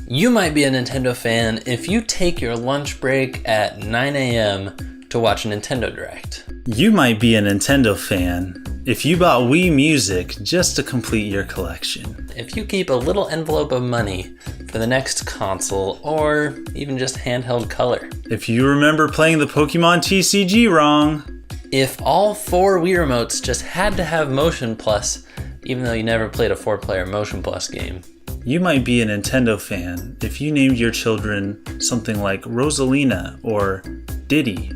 You might be a Nintendo fan if you take your lunch break at 9 a.m. to watch a Nintendo Direct. You might be a Nintendo fan if you bought Wii Music just to complete your collection. If you keep a little envelope of money for the next console or even just handheld color. If you remember playing the Pokemon TCG wrong. If all 4 Wii remotes just had to have Motion Plus, even though you never played a 4-player Motion Plus game. You might be a Nintendo fan if you named your children something like Rosalina or Diddy.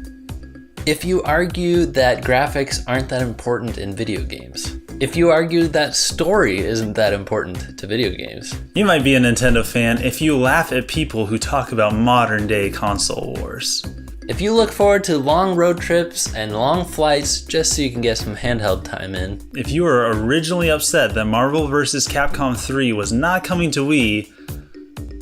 If you argue that graphics aren't that important in video games. If you argue that story isn't that important to video games. You might be a Nintendo fan if you laugh at people who talk about modern day console wars. If you look forward to long road trips and long flights just so you can get some handheld time in. If you were originally upset that Marvel vs. Capcom 3 was not coming to Wii,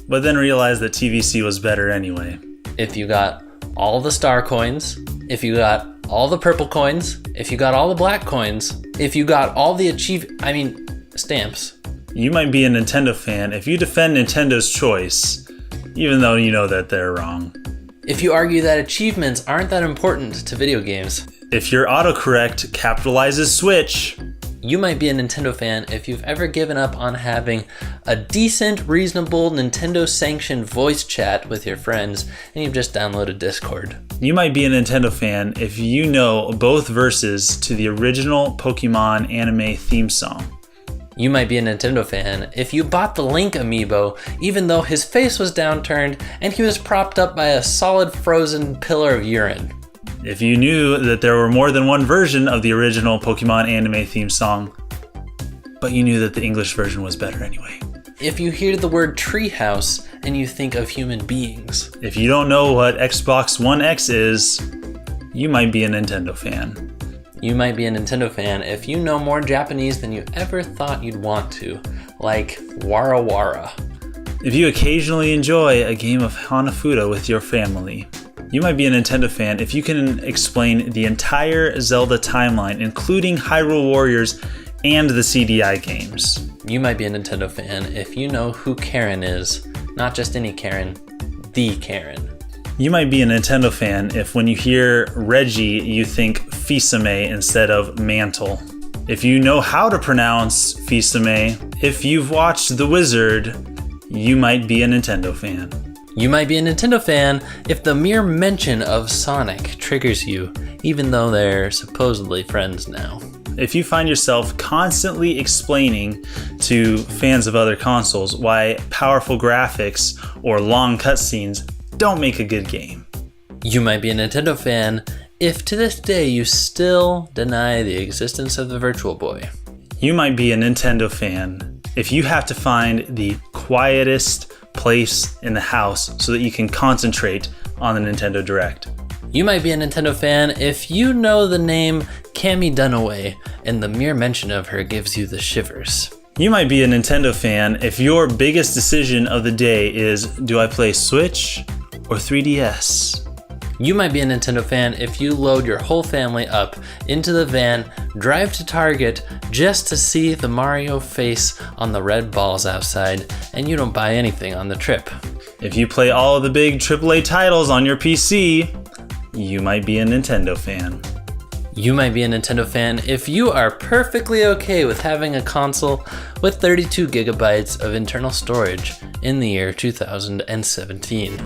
but then realized that TVC was better anyway. If you got all the star coins, if you got all the purple coins, if you got all the black coins, if you got all the stamps. You might be a Nintendo fan if you defend Nintendo's choice, even though you know that they're wrong. If you argue that achievements aren't that important to video games. If your autocorrect capitalizes Switch. You might be a Nintendo fan if you've ever given up on having a decent, reasonable, Nintendo-sanctioned voice chat with your friends and you've just downloaded Discord. You might be a Nintendo fan if you know both verses to the original Pokemon anime theme song. You might be a Nintendo fan if you bought the Link amiibo even though his face was downturned and he was propped up by a solid frozen pillar of urine. If you knew that there were more than one version of the original Pokemon anime theme song, but you knew that the English version was better anyway. If you hear the word treehouse and you think of human beings. If you don't know what Xbox One X is, you might be a Nintendo fan. You might be a Nintendo fan if you know more Japanese than you ever thought you'd want to, like Wara Wara. If you occasionally enjoy a game of Hanafuda with your family. You might be a Nintendo fan if you can explain the entire Zelda timeline, including Hyrule Warriors and the CDI games. You might be a Nintendo fan if you know who Karen is. Not just any Karen, the Karen. You might be a Nintendo fan if when you hear Reggie, you think Fisame instead of Mantle. If you know how to pronounce Fisame, if you've watched The Wizard, you might be a Nintendo fan. You might be a Nintendo fan if the mere mention of Sonic triggers you, even though they're supposedly friends now. If you find yourself constantly explaining to fans of other consoles why powerful graphics or long cutscenes don't make a good game. You might be a Nintendo fan if to this day you still deny the existence of the Virtual Boy. You might be a Nintendo fan if you have to find the quietest place in the house so that you can concentrate on the Nintendo Direct. You might be a Nintendo fan if you know the name Cammie Dunaway and the mere mention of her gives you the shivers. You might be a Nintendo fan if your biggest decision of the day is, do I play Switch or 3DS? You might be a Nintendo fan if you load your whole family up into the van, drive to Target just to see the Mario face on the red balls outside, and you don't buy anything on the trip. If you play all of the big AAA titles on your PC, you might be a Nintendo fan. You might be a Nintendo fan if you are perfectly okay with having a console with 32 gigabytes of internal storage in the year 2017.